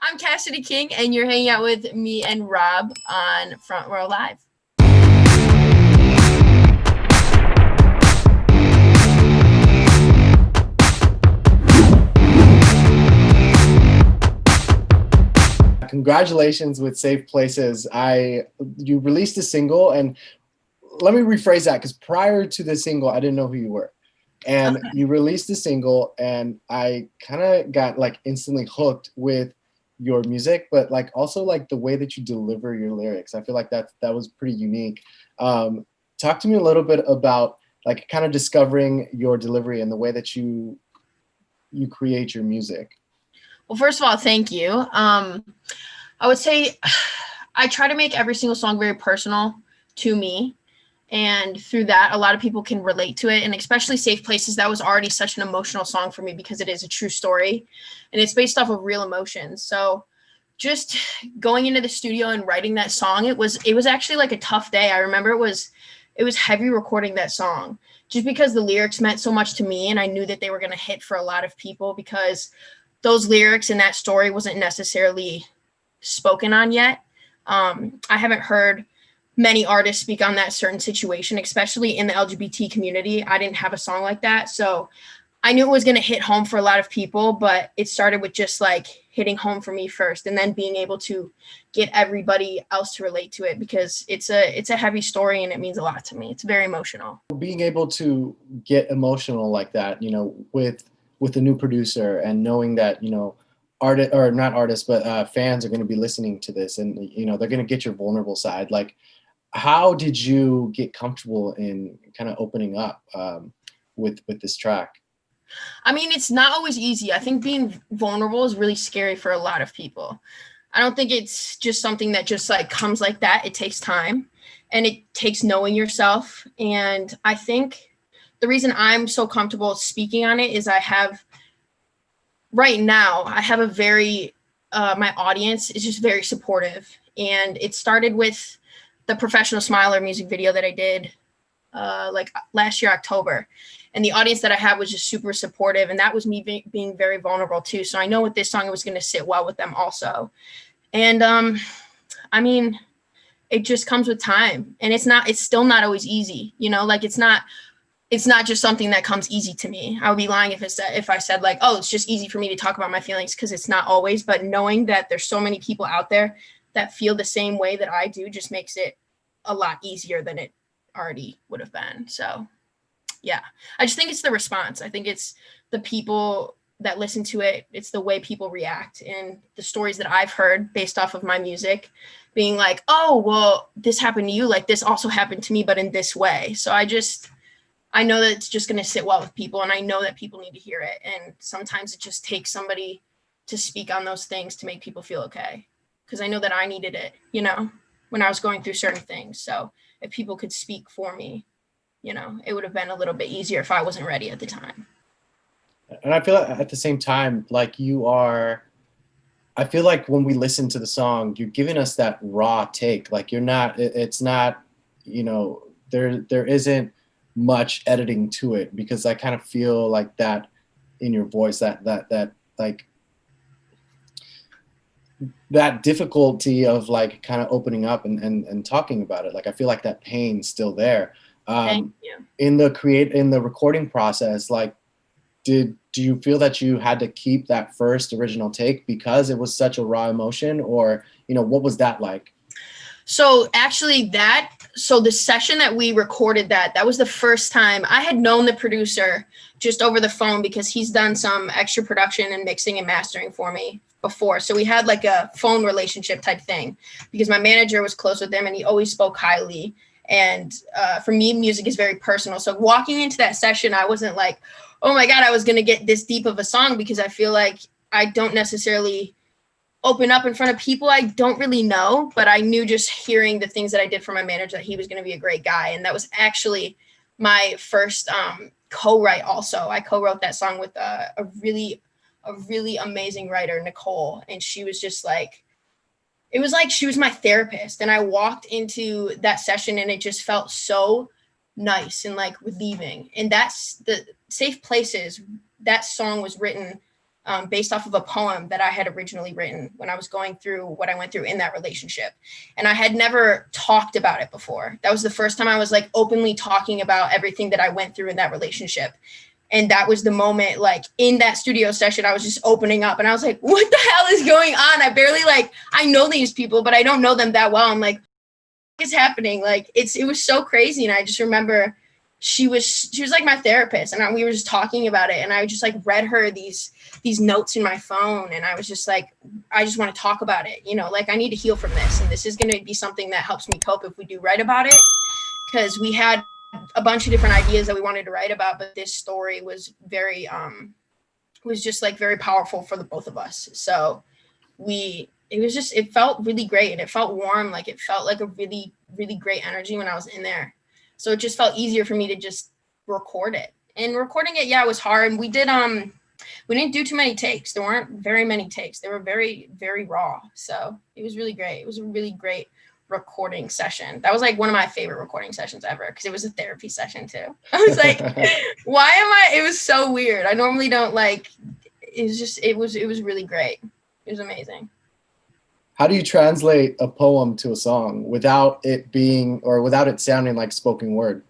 I'm Cassidy King, and you're hanging out with me and Rob on Front Row Live. Congratulations with Safe Places. You released a single, and let me rephrase that, because prior to the single, I didn't know who you were. And you released the single, and I kind of got like instantly hooked with your music, but like also like the way that you deliver your lyrics. I feel like that was pretty unique. Talk to me a little bit about like kind of discovering your delivery and the way that you create your music. Well, first of all, thank you. I would say I try to make every single song very personal to me. And through that, a lot of people can relate to it. And especially Safe Places, that was already such an emotional song for me because it is a true story. And it's based off of real emotions. So just going into the studio and writing that song, it was actually like a tough day. I remember it was heavy recording that song just because the lyrics meant so much to me. And I knew that they were going to hit for a lot of people because those lyrics and that story wasn't necessarily spoken on yet. I haven't heard many artists speak on that certain situation, especially in the LGBT community. I didn't have a song like that. So I knew it was going to hit home for a lot of people, but it started with just like hitting home for me first and then being able to get everybody else to relate to it because it's a heavy story and it means a lot to me. It's very emotional. Being able to get emotional like that, you know, with a new producer and knowing that, you know, fans are going to be listening to this and, you know, they're going to get your vulnerable side. Like, how did you get comfortable in kind of opening up with this track? I mean, it's not always easy. I think being vulnerable is really scary for a lot of people. I don't think it's just something that just like comes like that. It takes time and it takes knowing yourself. And I think the reason I'm so comfortable speaking on it is right now I have a very, my audience is just very supportive. And it started with the Professional Smiler music video that I did like last year, October. And the audience that I had was just super supportive. And that was me being very vulnerable too. So I know with this song, it was going to sit well with them also. And I mean, it just comes with time and it's still not always easy, you know, like it's not just something that comes easy to me. I would be lying if I said like, oh, it's just easy for me to talk about my feelings, because it's not always, but knowing that there's so many people out there that feel the same way that I do just makes it a lot easier than it already would have been. So yeah, I just think it's the response. I think it's the people that listen to it. It's the way people react and the stories that I've heard based off of my music being like, oh, well, this happened to you. Like this also happened to me, but in this way. So I know that it's just going to sit well with people, and I know that people need to hear it. And sometimes it just takes somebody to speak on those things to make people feel okay. Because I know that I needed it, you know, when I was going through certain things. So if people could speak for me, you know, it would have been a little bit easier if I wasn't ready at the time. And I feel like at the same time, like I feel like when we listen to the song, you're giving us that raw take. Like it's not, you know, there isn't much editing to it, because I kind of feel like that in your voice, that like that difficulty of like kind of opening up and talking about it. Like I feel like that pain's still there. Thank you. In the recording process, like do you feel that you had to keep that first original take because it was such a raw emotion, or, you know, what was that like? So actually the session that we recorded, that was the first time I had known the producer just over the phone, because he's done some extra production and mixing and mastering for me before. So we had like a phone relationship type thing, because my manager was close with him and he always spoke highly. And for me, music is very personal. So walking into that session, I wasn't like, oh my God, I was going to get this deep of a song, because I feel like I don't necessarily open up in front of people I don't really know, but I knew just hearing the things that I did for my manager that he was going to be a great guy. And that was actually my first co-write also. I co-wrote that song with a really amazing writer, Nicole. And she was just like, it was like she was my therapist. And I walked into that session and it just felt so nice and like relieving. And that's the Safe Places. That song was written based off of a poem that I had originally written when I was going through what I went through in that relationship. And I had never talked about it before. That was the first time I was like openly talking about everything that I went through in that relationship. And that was the moment, like in that studio session, I was just opening up and I was like, what the hell is going on? I barely I know these people, but I don't know them that well. I'm like, what is happening? Like, it was so crazy. And I just remember she was like my therapist, and we were just talking about it. And I just like read her these notes in my phone. And I was just like, I just want to talk about it. You know, like I need to heal from this. And this is going to be something that helps me cope if we do write about it. Because we had a bunch of different ideas that we wanted to write about, but this story was very, was just like very powerful for the both of us. So it felt really great, and it felt warm. Like it felt like a really, really great energy when I was in there. So it just felt easier for me to just record it. And recording it, yeah, it was hard. We didn't do too many takes. There weren't very many takes. They were very, very raw. So it was really great. It was a really great recording session. That was like one of my favorite recording sessions ever, because it was a therapy session too. I was like, it was so weird. I normally don't like, it was really great. It was amazing. How do you translate a poem to a song without it sounding like spoken word?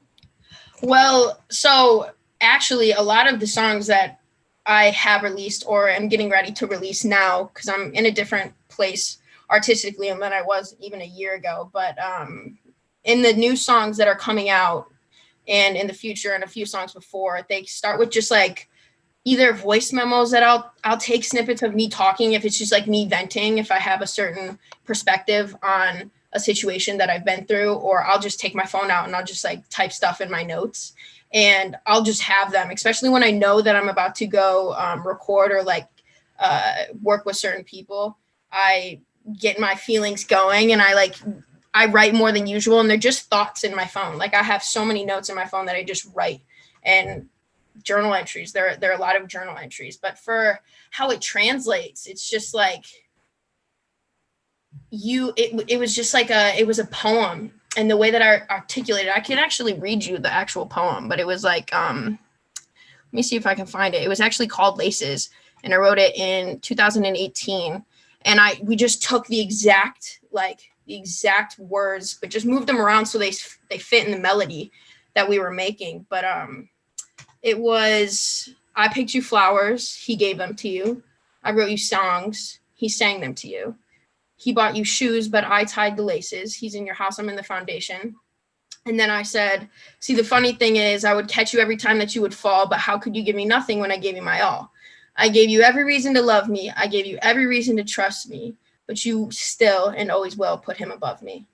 Well, so actually a lot of the songs that I have released or am getting ready to release now, because I'm in a different place artistically than I was even a year ago, but in the new songs that are coming out and in the future and a few songs before, they start with just like either voice memos that I'll take snippets of me talking if it's just like me venting, if I have a certain perspective on a situation that I've been through, or I'll just take my phone out and I'll just like type stuff in my notes, and I'll just have them, especially when I know that I'm about to go record or like work with certain people. I get my feelings going and I write more than usual, and they're just thoughts in my phone. Like I have so many notes in my phone that I just write, and journal entries. There are a lot of journal entries, but for how it translates, it's just like it was just like it was a poem. And the way that I articulated, I can actually read you the actual poem, but it was like, let me see if I can find it. It was actually called Laces, and I wrote it in 2018. And we just took the exact words, but just moved them around so they fit in the melody that we were making. But it was, I picked you flowers, he gave them to you. I wrote you songs, he sang them to you. He bought you shoes, but I tied the laces. He's in your house, I'm in the foundation. And then I said, see, the funny thing is I would catch you every time that you would fall, but how could you give me nothing when I gave you my all? I gave you every reason to love me. I gave you every reason to trust me, but you still and always will put him above me.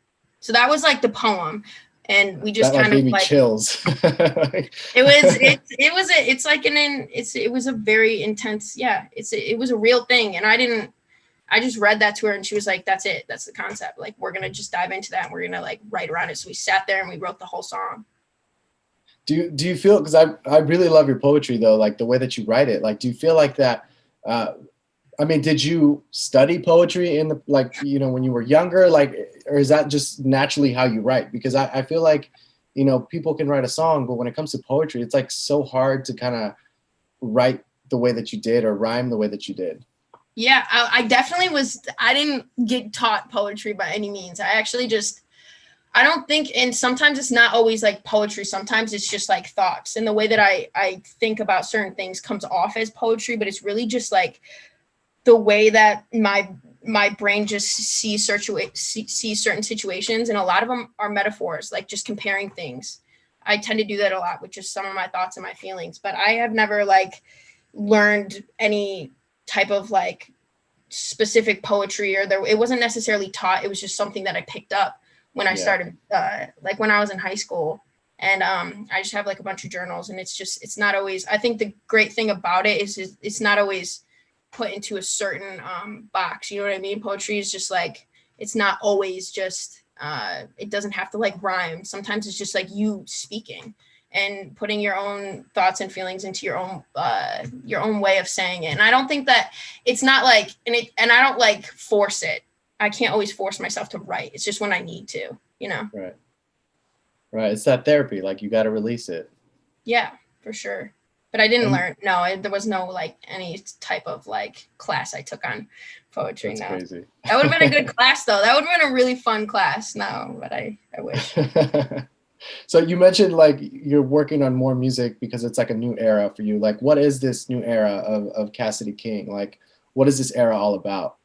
So that was like the poem. And we just kind of gave me chills. It was a very intense, yeah, it was a real thing. And I just read that to her, and she was like, that's it. That's the concept. Like, we're going to just dive into that, and we're going to like write around it. So we sat there and we wrote the whole song. Do you feel, because I really love your poetry though, like the way that you write it, like, do you feel like that, I mean, did you study poetry in the, like, you know, when you were younger, like, or is that just naturally how you write? Because I feel like, you know, people can write a song, but when it comes to poetry, it's like so hard to kind of write the way that you did or rhyme the way that you did. Yeah, I definitely was. I didn't get taught poetry by any means. I don't think, and sometimes it's not always like poetry. Sometimes it's just like thoughts, and the way that I think about certain things comes off as poetry, but it's really just like the way that my brain just sees certain situations, and a lot of them are metaphors, like just comparing things. I tend to do that a lot with just some of my thoughts and my feelings, but I have never like learned any type of like specific poetry, or it wasn't necessarily taught. It was just something that I picked up when I started, like when I was in high school. And I just have like a bunch of journals, and it's not always, I think the great thing about it is it's not always put into a certain box. You know what I mean? Poetry is just like, it's not always just, it doesn't have to like rhyme. Sometimes it's just like you speaking and putting your own thoughts and feelings into your own way of saying it. And I don't think that it's not like, and I don't like force it. I can't always force myself to write. It's just when I need to, you know? Right. It's that therapy. Like, you got to release it. Yeah, for sure. But I didn't learn. No, there was no like any type of like class I took on poetry. That's no. crazy. That would have been a good class though. That would have been a really fun class. No, but I wish. So you mentioned like you're working on more music because it's like a new era for you. Like, what is this new era of Cassidy King? Like, what is this era all about?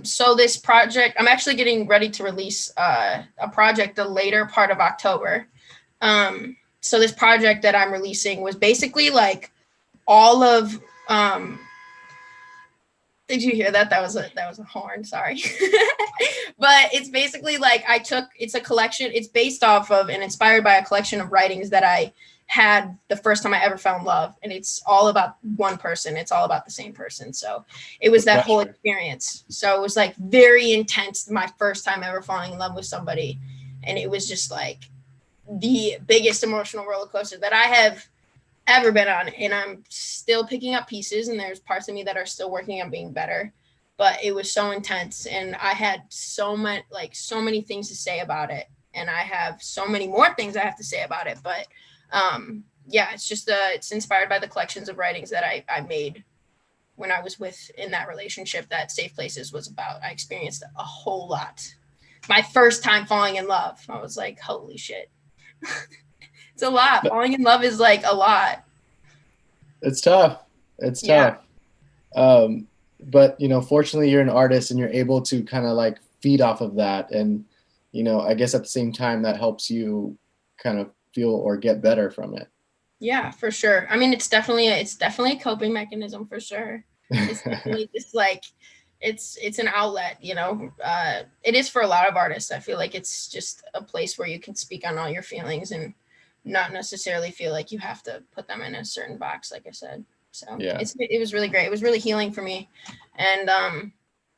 So this project, I'm actually getting ready to release a project the later part of October. So this project that I'm releasing was basically like all of did you hear that? That was a horn, sorry. But it's basically like it's a collection, it's based off of and inspired by a collection of writings that I had the first time I ever fell in love. And it's all about one person. It's all about the same person. So it was that whole experience. So it was like very intense, my first time ever falling in love with somebody. And it was just like the biggest emotional roller coaster that I have ever been on, and I'm still picking up pieces, and there's parts of me that are still working on being better, but it was so intense, and I had so many things to say about it, and I have so many more things I have to say about it, but yeah, it's just it's inspired by the collections of writings that I made when I was in that relationship that Safe Places was about. I experienced a whole lot. My first time falling in love, I was like, holy shit. It's a lot. Falling in love is like a lot. It's tough. It's tough. But, you know, fortunately you're an artist and you're able to kind of like feed off of that. And, you know, I guess at the same time that helps you kind of feel or get better from it. Yeah, for sure. I mean, it's definitely a coping mechanism for sure. It's definitely just like, it's an outlet, you know. It is for a lot of artists. I feel like it's just a place where you can speak on all your feelings and not necessarily feel like you have to put them in a certain box, like I said. So yeah, it was really great. It was really healing for me, and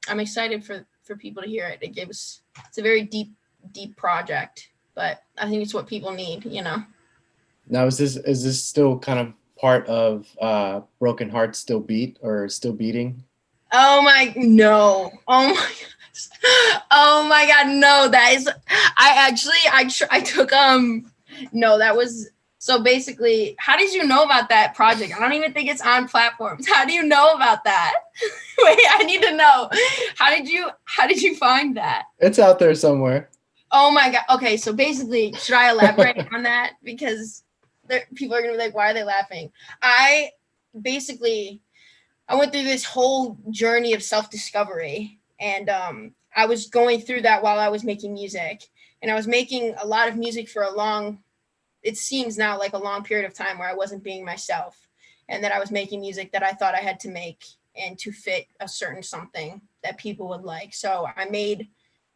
I'm excited for people to hear it. It's a very deep project, but I think it's what people need, you know. Now, is this still kind of part of Broken Hearts Still Beat or Still Beating? Oh my, no. Oh my gosh. Oh my God, no. That is, I took, no, that was, so basically, how did you know about that project? I don't even think it's on platforms. How do you know about that? Wait, I need to know. How did you find that? It's out there somewhere. Oh my God. Okay, so basically, should I elaborate on that? Because people are gonna be like, why are they laughing? I went through this whole journey of self-discovery, and I was going through that while I was making music, and I was making a lot of music for it seems now like a long period of time where I wasn't being myself, and that I was making music that I thought I had to make and to fit a certain something that people would like. So I made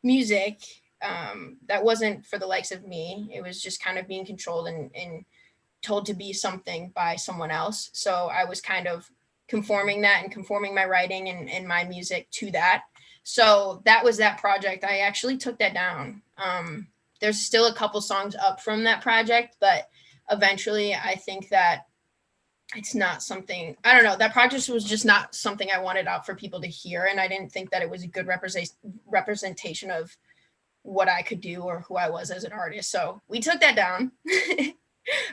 music that wasn't for the likes of me. It was just kind of being controlled and told to be something by someone else. So I was kind of conforming that and conforming my writing and my music to that. So that was that project. I actually took that down. There's still a couple songs up from that project, but eventually I think that it's not something, I don't know, that project was just not something I wanted out for people to hear. And I didn't think that it was a good representation of what I could do or who I was as an artist. So we took that down.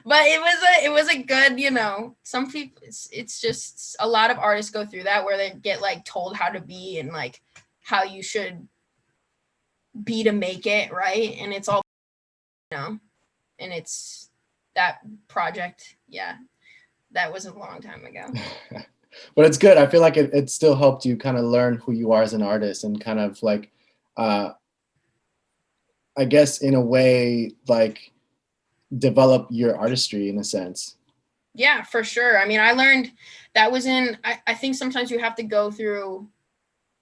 But it was a good, you know, some people, it's just a lot of artists go through that where they get like told how to be and like how you should be to make it, right? And it's all, you know, and it's that project, yeah, that was a long time ago. But it's good. I feel like it still helped you kind of learn who you are as an artist and kind of like, I guess in a way, like develop your artistry in a sense. Yeah, for sure. I mean, I learned that I think sometimes you have to go through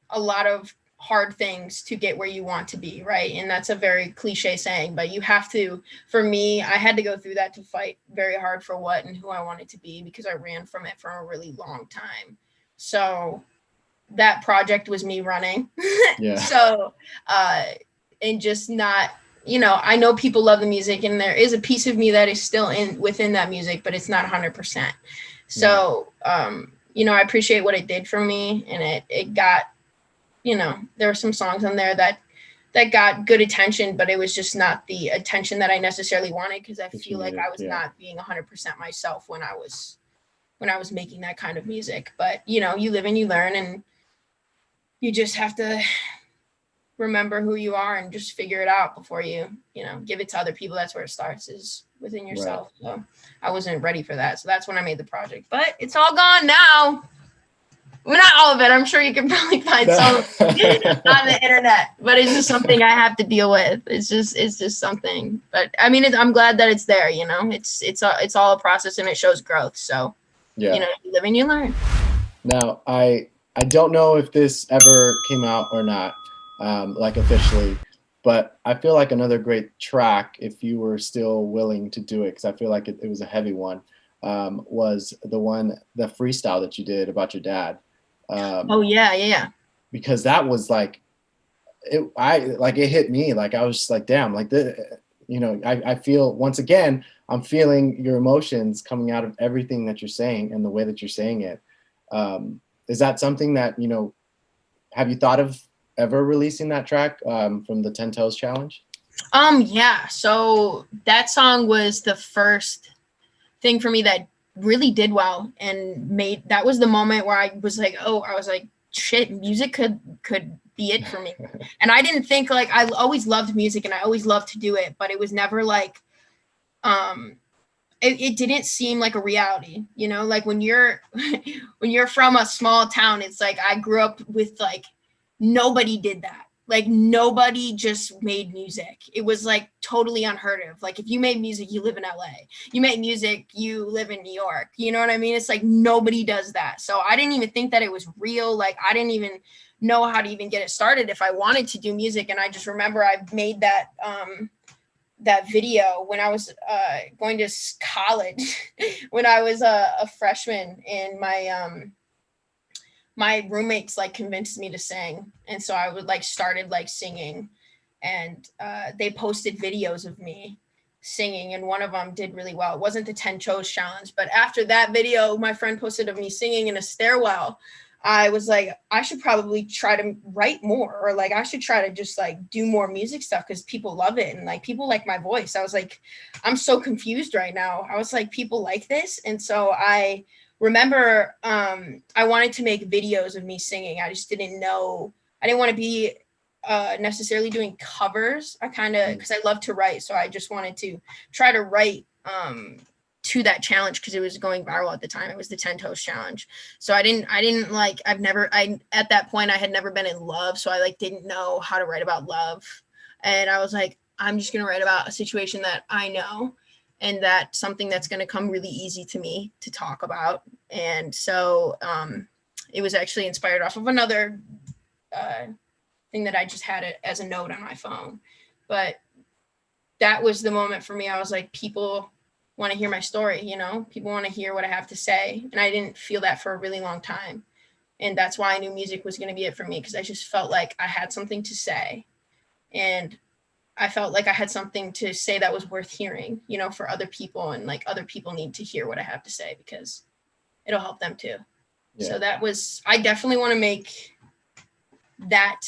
a lot of hard things to get where you want to be, right? And that's a very cliche saying, but you have to, for me, I had to go through that to fight very hard for what and who I wanted to be, because I ran from it for a really long time. So that project was me running. Yeah. So, and just not, you know, I know people love the music and there is a piece of me that is still within that music, but it's not 100%. So, you know, I appreciate what it did for me, and it got, you know, there were some songs on there that that got good attention, but it was just not the attention that I necessarily wanted, because I That feel you like needed, I was not being 100% myself when I was making that kind of music. But you know, you live and you learn, and you just have to remember who you are and just figure it out before you give it to other people. That's where it starts, is within yourself. Right. So I wasn't ready for that. So that's when I made the project, but it's all gone now. Well, not all of it. I'm sure you can probably find some on the internet, but it's just something I have to deal with. It's just something. But I mean, I'm glad that it's there. You know, it's all a process, and it shows growth. So, you know, you live and you learn. Now, I don't know if this ever came out or not, like officially, but I feel like another great track, if you were still willing to do it, because I feel like it was a heavy one, was the freestyle that you did about your dad. Oh yeah. Because that was like, it hit me. Like I was just like, damn, like I feel, once again, I'm feeling your emotions coming out of everything that you're saying and the way that you're saying it. Is that something that, have you thought of ever releasing that track from the 10 Toes Challenge? Yeah. So that song was the first thing for me that really did well, and that was the moment where I was like, shit, music could be it for me. And I didn't think, like, I always loved music and I always loved to do it, but it was never like, it didn't seem like a reality, like when you're from a small town, it's like, I grew up with, like, nobody did that. Like, nobody just made music. It was like totally unheard of. Like, if you made music, you live in LA. You make music, you live in New York. You know what I mean? It's like nobody does that. So I didn't even think that it was real. Like, I didn't even know how to even get it started if I wanted to do music. And I just remember I made that video when I was going to college, when I was a freshman, and my roommates, like, convinced me to sing. And so I would, like, started, like, singing, and they posted videos of me singing, and one of them did really well. It wasn't the 10 Toes Challenge, but after that video my friend posted of me singing in a stairwell, I was like, I should probably try to write more, or like I should try to just like do more music stuff, because people love it and like people like my voice. I was like, I'm so confused right now. I was like, people like this. And so I remember I wanted to make videos of me singing. I just didn't know. I didn't want to be necessarily doing covers. I kind of, because I love to write. So I just wanted to try to write to that challenge, because it was going viral at the time. It was the 10 Toes Challenge. So I didn't like, at that point I had never been in love. So I like didn't know how to write about love. And I was like, I'm just going to write about a situation that I know, and that's something that's going to come really easy to me to talk about. And so it was actually inspired off of another thing that I just had it as a note on my phone. But that was the moment for me. I was like, people want to hear my story, people want to hear what I have to say. And I didn't feel that for a really long time. And that's why I knew music was going to be it for me, because I just felt like I had something to say. And I felt like I had something to say that was worth hearing, for other people. And like, other people need to hear what I have to say, because it'll help them too. Yeah. So I definitely want to make that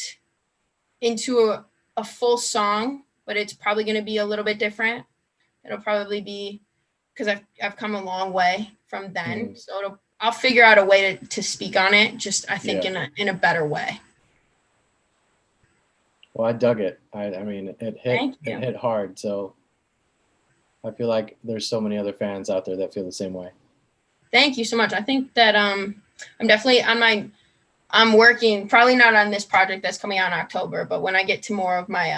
into a full song, but it's probably going to be a little bit different. It'll probably be, because I've come a long way from then. Mm-hmm. So I'll figure out a way to speak on it, just I think in a better way. Well, I dug it. I mean, it hit hard. So I feel like there's so many other fans out there that feel the same way. Thank you so much. I think that I'm definitely I'm working, probably not on this project that's coming out in October, but when I get to more of my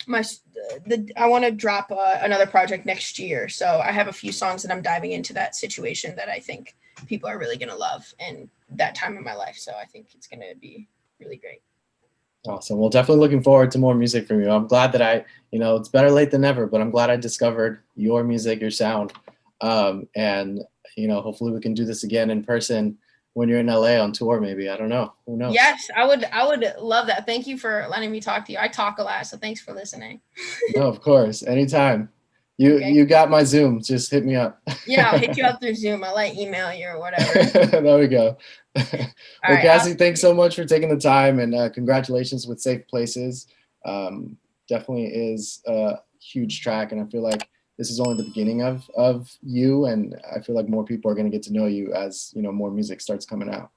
I want to drop another project next year. So I have a few songs that I'm diving into that situation that I think people are really going to love in that time in my life. So I think it's going to be really great. Awesome. Well, definitely looking forward to more music from you. I'm glad that it's better late than never, but I'm glad I discovered your music, your sound. And, hopefully we can do this again in person when you're in LA on tour, maybe. I don't know. Who knows? Yes, I would love that. Thank you for letting me talk to you. I talk a lot, so thanks for listening. No, of course. Anytime. You got my Zoom. Just hit me up. Yeah, I'll hit you up through Zoom. I'll like email you or whatever. There we go. Well, right, Cassie, thanks so much for taking the time, and congratulations with Safe Places. definitely is a huge track, and I feel like this is only the beginning of you, and I feel like more people are going to get to know you as, you know, more music starts coming out.